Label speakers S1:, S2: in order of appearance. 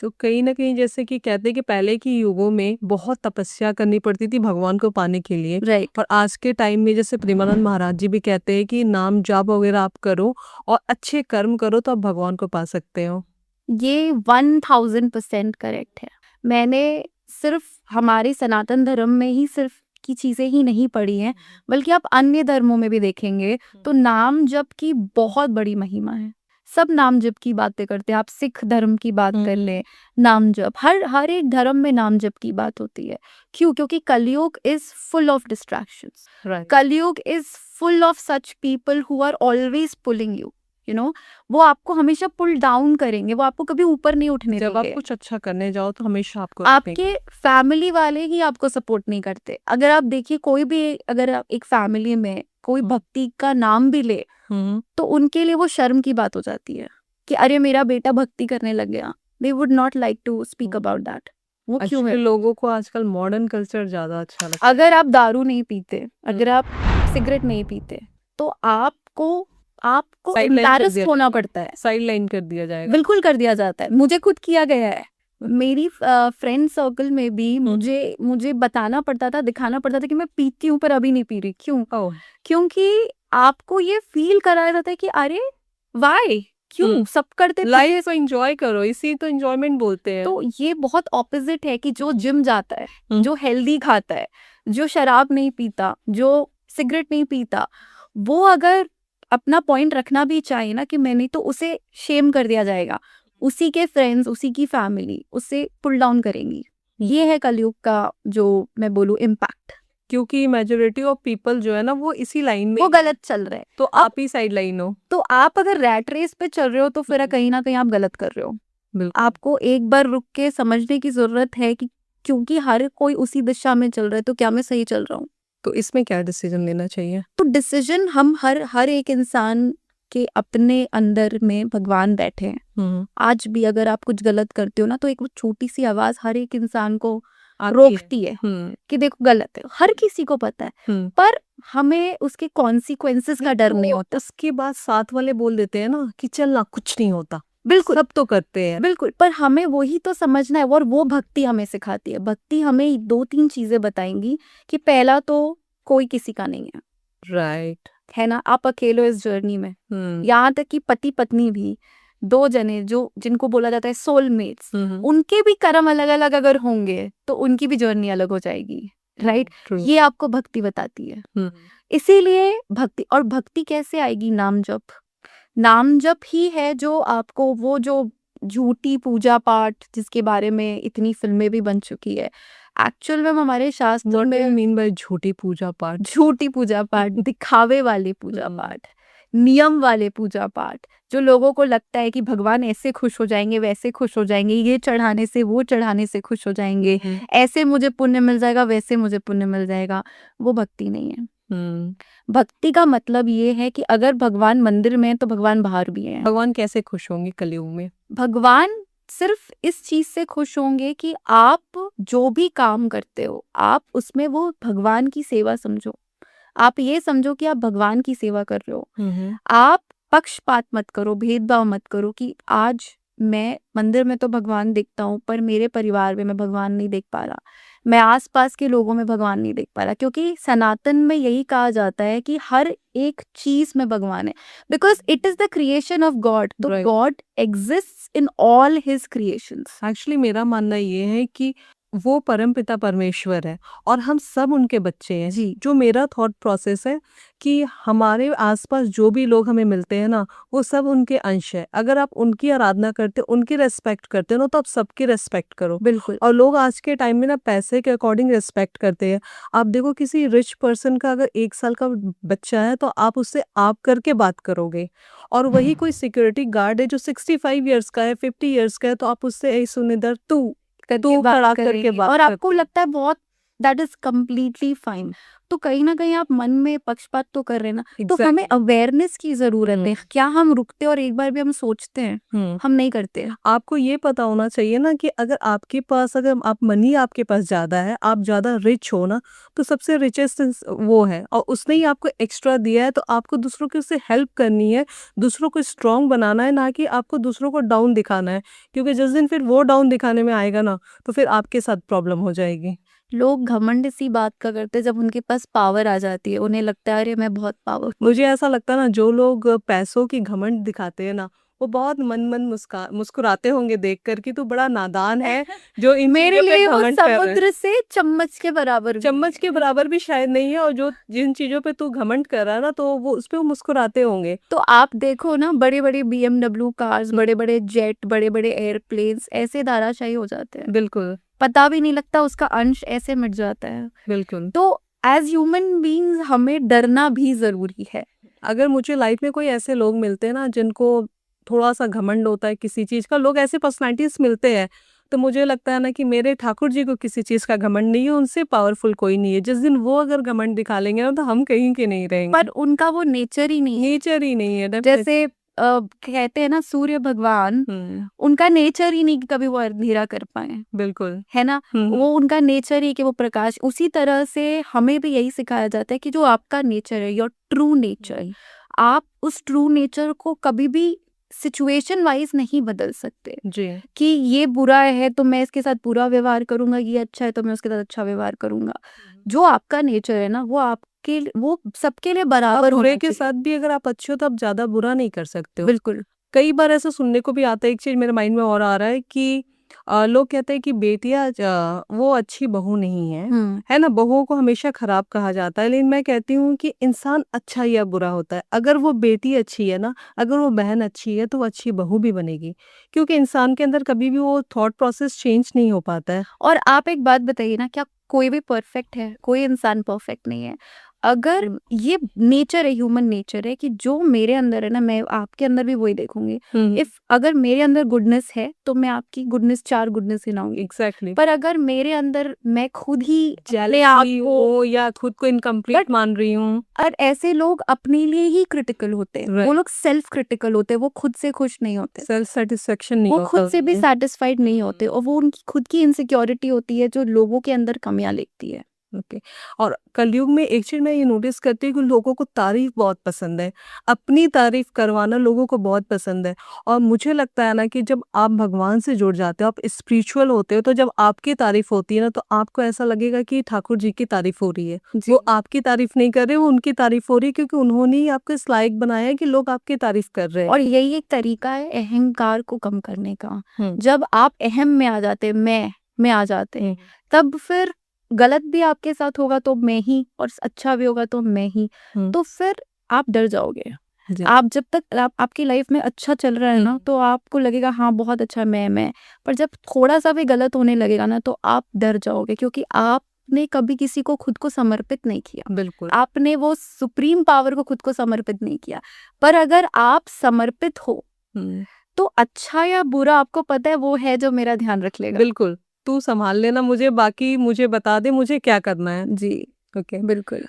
S1: तो कहीं न कहीं जैसे कि कहते हैं कि पहले के युगों में बहुत तपस्या करनी पड़ती थी भगवान को पाने के लिए।
S2: राइट।
S1: और आज के टाइम में जैसे प्रेमानंद महाराज जी भी कहते हैं कि नाम जाप वगैरह आप करो और अच्छे कर्म करो तो आप भगवान को पा सकते हो।
S2: ये 1000% करेक्ट है। मैंने सिर्फ हमारे सनातन धर्म में ही सिर्फ की चीजें ही नहीं पढ़ी हैं, बल्कि आप अन्य धर्मों में भी देखेंगे तो नाम जप की बहुत बड़ी महिमा है। सब नाम जप की बातें करते हैं। आप सिख धर्म की बात कर लें, नाम जप हर हर एक धर्म में नाम जप की बात होती है। क्यों? क्योंकि Kalyug is full of distractions.
S1: Right.
S2: Kalyug is full of such people who are always pulling you know वो आपको हमेशा पुल डाउन करेंगे, वो आपको कभी ऊपर नहीं उठने
S1: जब आप
S2: देंगे।
S1: कुछ अच्छा करने जाओ तो हमेशा आपको
S2: आपके फैमिली वाले ही आपको सपोर्ट नहीं करते। अगर आप देखिए कोई भी, अगर आप एक फैमिली में कोई भक्ति का नाम भी ले तो उनके लिए वो शर्म की बात हो जाती है कि अरे मेरा बेटा भक्ति करने लग गया। They would not like to speak about that. वो क्यों है?
S1: एक्चुअली लोगों को आजकल मॉडर्न कल्चर ज़्यादा अच्छा लगता है।
S2: अगर आप दारू नहीं पीते, अगर आप सिगरेट नहीं पीते, तो आपको आपको
S1: Sideline कर
S2: एम्बैरस
S1: दिया
S2: होना
S1: जाएगा।
S2: पड़ता है।
S1: साइड लाइन कर दिया जाएगा।
S2: बिल्कुल कर दिया जाता है। मुझे खुद किया गया है। मेरी फ्रेंड सर्कल में भी मुझे बताना पड़ता था, दिखाना पड़ता था कि मैं पीती हूँ पर अभी नहीं पी रही। क्यों?
S1: ओह!
S2: क्योंकि आपको ये फील कराया जाता है कि अरे व्हाई, क्यों सब करते
S1: लाइफ को एंजॉय करो, इसी तो एंजॉयमेंट बोलते हैं।
S2: तो ये बहुत ऑपोजिट है कि जो जिम जाता है, जो हेल्दी खाता है, जो शराब नहीं पीता, जो सिगरेट नहीं पीता, वो अगर अपना पॉइंट रखना भी चाहे ना कि मैंने, तो उसे शेम कर दिया जाएगा। उसी के फ्रेंड्स, उसी की फैमिली उसे पुल डाउन करेंगी। ये है कलयुग का जो मैं बोलूं इम्पैक्ट।
S1: क्योंकि मेजोरिटी ऑफ पीपल जो है ना वो इसी लाइन में
S2: वो
S1: ही है।
S2: गलत चल रहा है।
S1: तो आप ही साइड लाइन हो।
S2: तो आप अगर रैट रेस पे चल रहे हो तो फिर कहीं ना कहीं आप गलत कर रहे हो।
S1: बिल्कुल।
S2: आपको एक बार रुक के समझने की जरूरत है कि क्योंकि हर कोई उसी दिशा में चल रहा है तो क्या मैं सही चल रहा हूँ?
S1: तो इसमें क्या डिसीजन लेना चाहिए?
S2: तो डिसीजन हम हर एक इंसान के अपने अंदर में भगवान बैठे हैं। आज भी अगर आप कुछ गलत करते हो ना तो एक वो छोटी सी आवाज हर एक इंसान को रोकती है कि देखो गलत है। हर किसी को पता है, पर हमें उसके कॉन्सिक्वेंसेस का डर नहीं होता।
S1: उसके बाद साथ वाले बोल देते हैं ना कि चल ना कुछ नहीं होता।
S2: बिल्कुल,
S1: सब तो करते हैं।
S2: बिल्कुल, पर हमें वही तो समझना है और वो भक्ति हमें सिखाती है। भक्ति हमें 2-3 चीजें बताएंगी कि पहला तो कोई किसी का नहीं है,
S1: राइट।
S2: है ना? आप अकेले हो इस जर्नी में। यहाँ तक कि पति पत्नी भी 2 जने जो जिनको बोला जाता है सोलमेट्स, उनके भी कर्म अलग अलग अगर होंगे तो उनकी भी जर्नी अलग हो जाएगी। राइट? ये आपको भक्ति बताती है। इसीलिए भक्ति, और भक्ति कैसे आएगी? नाम जप। नाम जप ही है जो आपको वो जो झूठी पूजा पाठ जिसके बारे में इतनी फिल्में भी बन चुकी है, एक्चुअल में हमारे शास्त्रों में
S1: मीन बाय झूठी पूजा पाठ।
S2: झूठी पूजा पाठ, दिखावे वाले पूजा पाठ, नियम वाले पूजा पाठ, जो लोगों को लगता है कि भगवान ऐसे खुश हो जाएंगे, वैसे खुश हो जाएंगे, ये चढ़ाने से वो चढ़ाने से खुश हो जाएंगे, ऐसे मुझे पुण्य मिल जाएगा, वैसे मुझे पुण्य मिल जाएगा। वो भक्ति नहीं है। भक्ति का मतलब ये है कि अगर भगवान मंदिर में है तो भगवान बाहर भी है।
S1: भगवान कैसे खुश होंगे कलयुग में?
S2: भगवान सिर्फ इस चीज से खुश होंगे कि आप जो भी काम करते हो आप उसमें वो भगवान की सेवा समझो। आप ये समझो कि आप भगवान की सेवा कर रहे हो। आप पक्षपात मत करो, भेदभाव मत करो कि आज मैं मंदिर में तो भगवान देखता हूँ पर मेरे परिवार में मैं भगवान नहीं देख पा रहा, मैं आसपास के लोगों में भगवान नहीं देख पा रहा। क्योंकि सनातन में यही कहा जाता है कि हर एक चीज में भगवान है, because it is the creation of God. तो
S1: Right.
S2: God exists in all his creations.
S1: Actually मेरा मानना ये है कि वो परमपिता परमेश्वर है और हम सब उनके बच्चे हैं।
S2: जी।
S1: जो मेरा थॉट प्रोसेस है कि हमारे आसपास जो भी लोग हमें मिलते हैं ना वो सब उनके अंश है। अगर आप उनकी आराधना करते हो, उनकी रेस्पेक्ट करते हो ना, तो आप सबकी रेस्पेक्ट करो।
S2: बिल्कुल।
S1: और लोग आज के टाइम में ना पैसे के अकॉर्डिंग रेस्पेक्ट करते हैं। आप देखो किसी रिच पर्सन का अगर 1 साल का बच्चा है तो आप उससे आप करके बात करोगे, और वही कोई सिक्योरिटी गार्ड है जो 65 ईयर्स का है, 50 ईयर्स का है, तो आप उससे सुनिधर तू
S2: करके बात
S1: खड़ा
S2: करेंगे
S1: करके बात
S2: और आपको
S1: करते हैं।
S2: लगता है बहुत, दैट इज कम्प्लीटली फाइन। तो कहीं न कहीं आप मन में पक्षपात तो कर रहे हैं ना। तो हमें
S1: एग्ज़ैक्टली।
S2: अवेयरनेस की ज़रूरत है। क्या हम रुकते और एक बार भी हम सोचते हैं?
S1: हुँ।
S2: हम नहीं करते।
S1: आपको ये पता होना चाहिए ना कि अगर आपके पास अगर आप मनी आपके पास ज़्यादा है, आप ज़्यादा रिच हो ना, तो सबसे रिचेस्ट वो है और उसने ही आपको एक्स्ट्रा दिया है, तो आपको दूसरों की उससे हेल्प करनी है, दूसरों को स्ट्रॉन्ग बनाना है, ना कि आपको दूसरों को डाउन दिखाना है। क्योंकि जिस दिन फिर वो डाउन दिखाने में आएगा ना, तो फिर आपके साथ प्रॉब्लम हो जाएगी।
S2: लोग घमंड इसी बात का करते हैं जब उनके पास पावर आ जाती है। उन्हें लगता है अरे मैं बहुत पावर
S1: मुझे ऐसा लगता है ना, जो लोग पैसों की घमंड दिखाते हैं ना, वो बहुत मन-मन मुस्कुराते होंगे देख कर कि तू बड़ा नादान है, जो इन
S2: मेरे
S1: चीज़ों पे
S2: लिए वो
S1: घमंड कर रहा है।
S2: समुद्र से चम्मच के बराबर भी
S1: चम्मच के
S2: है।
S1: बराबर भी शायद नहीं है, और जो जिन चीज़ों पे तू घमंड कर रहा है ना, तो वो उस पे वो मुस्कुराते होंगे।
S2: तो आप देखो ना बड़ी-बड़ी बीएमडब्ल्यू कार्स,
S1: हुँ,
S2: बड़े-बड़े जेट, बड़े-बड़े एयरप्लेन्स ऐसे धराशायी हो जाते हैं।
S1: बिल्कुल,
S2: पता भी नहीं लगता उसका अंश ऐसे मिट जाता है।
S1: बिल्कुल।
S2: तो एज़ ह्यूमन बीइंग्स हमें डरना भी ज़रूरी है।
S1: अगर मुझे लाइफ में कोई ऐसे लोग मिलते हैं ना, जिनको थोड़ा-सा घमंड होता है किसी चीज़ का, लोग ऐसे पर्सनैलिटीज़ मिलते हैं, तो मुझे लगता है ना कि मेरे ठाकुर जी को किसी चीज़ का घमंड नहीं है, उनसे पावरफुल कोई नहीं है। जिस दिन वो अगर घमंड दिखा लेंगे ना, तो हम कहीं के नहीं
S2: पर
S1: रहेंगे।
S2: उनका वो नेचर ही नहीं है।
S1: नेचर ही नहीं है,
S2: जैसे
S1: डेफ़िनेटली।
S2: कहते हैं ना सूर्य भगवान,
S1: हुँ,
S2: उनका नेचर ही नहीं कि कभी वो अंधेरा कर पाएँ,
S1: बिल्कुल।
S2: है ना?
S1: हुँ, हुँ।
S2: वो उनका नेचर ही कि वो प्रकाश उसी तरह से हमें भी यही सिखाया जाता है कि जो आपका नेचर है, योर ट्रू नेचर,
S1: हुँ,
S2: आप उस ट्रू नेचर को कभी भी सिचुएशन वाइज़ नहीं बदल सकते।
S1: जी।
S2: कि ये बुरा है तो मैं इसके साथ बुरा व्यवहार करूँगा, ये अच्छा है तो मैं उसके साथ अच्छा व्यवहार करूँगा।
S1: हुँ।
S2: जो आपका नेचर है ना वो सबके लिए
S1: आप
S2: बराबर
S1: बुरे
S2: होना
S1: के
S2: चाहिए।
S1: साथ भी अगर आप अच्छे हो, तो आप ज़्यादा बुरा नहीं कर सकते हो।
S2: बिल्कुल।
S1: कई बार ऐसा सुनने को भी आता है, एक चीज़ मेरे माइंड में और आ रहा है कि लोग कहते हैं कि बेटियाँ वो अच्छी बहू नहीं
S2: हुँ।
S1: है ना? बहुओं को हमेशा खराब कहा जाता है, लेकिन मैं कहती हूँ कि इंसान अच्छा या बुरा होता है। अगर वो बेटी अच्छी है ना, अगर वो बहन अच्छी है, तो वो अच्छी बहू भी बनेगी। क्योंकि इंसान के अंदर कभी भी वो थॉट प्रोसेस चेंज नहीं हो पाता है।
S2: और आप एक बात बताइए ना, क्या कोई भी परफेक्ट है? कोई इंसान परफेक्ट नहीं है। अगर ये नेचर है, ह्यूमन नेचर है कि जो मेरे अंदर है ना, मैं आपके अंदर भी वही देखूँगी।
S1: हुँ,
S2: इफ अगर मेरे अंदर गुडनेस है, तो मैं आपकी गुडनेस 4 गुडनेस गिनाऊँगी।
S1: एग्ज़ैक्टली।
S2: पर अगर मेरे अंदर मैं खुद ही अपने आप
S1: जेलसी
S2: को
S1: हो या खुद को
S2: बट
S1: इनकम्प्लीट मान रही हूँ।
S2: और ऐसे लोग अपने लिए ही क्रिटिकल होते हैं। वो
S1: राइट।
S2: लोग सेल्फ क्रिटिकल होते हैं, वो खुद से खुश नहीं होते।
S1: सेल्फ सैटिस्फैक्शन नहीं
S2: वो
S1: होता
S2: खुद से भी
S1: उनमें।
S2: सैटिस्फाइड नहीं होते
S1: हुँ।
S2: और वो उनकी खुद की इनसिक्योरिटी होती है जो लोगों के अंदर कमियाँ लिखती है।
S1: ओके। और कलयुग में एक चीज़ मैं ये नोटिस करती हूँ कि लोगों को तारीफ़ बहुत पसंद है। अपनी तारीफ़ करवाना लोगों को बहुत पसंद है, और मुझे लगता है ना कि जब आप भगवान से जुड़ जाते हो, आप स्पिरिचुअल होते हो, तो जब आपकी तारीफ़ होती है ना, तो आपको ऐसा लगेगा कि ठाकुर जी की तारीफ़ हो रही है।
S2: जी।
S1: वो आपकी तारीफ़ नहीं कर रहे, वो उनकी तारीफ़ हो रही है, क्योंकि उन्होंने ही आपको इस लायक बनाया है कि लोग आपकी तारीफ़ कर रहे हैं।
S2: और यही एक तरीका है अहंकार को कम करने का।
S1: हुँ,
S2: जब आप अहम में आ जाते हैं, मैं में आ जाते हैं,
S1: हुँ,
S2: तब फिर गलत भी आपके साथ होगा तो मैं ही और अच्छा भी होगा तो मैं ही।
S1: हुँ।
S2: तो फिर आप डर जाओगे।
S1: जी।
S2: आप जब तक आपकी लाइफ में अच्छा चल रहा है
S1: हुँ,
S2: ना, तो आपको लगेगा हाँ, बहुत अच्छा मैं। पर जब थोड़ा-सा भी गलत होने लगेगा ना, तो आप डर जाओगे क्योंकि आपने कभी किसी को खुद को समर्पित नहीं किया।
S1: बिल्कुल।
S2: आपने वो सुप्रीम पावर को खुद को समर्पित नहीं किया। पर अगर आप समर्पित हो,
S1: हुँ,
S2: तो अच्छा या बुरा आपको पता है वो है जो मेरा ध्यान रख लेगा।
S1: बिल्कुल। तू सँभाल लेना मुझे, बाकी मुझे बता दे मुझे क्या करना है।
S2: जी,
S1: ओके।
S2: बिल्कुल।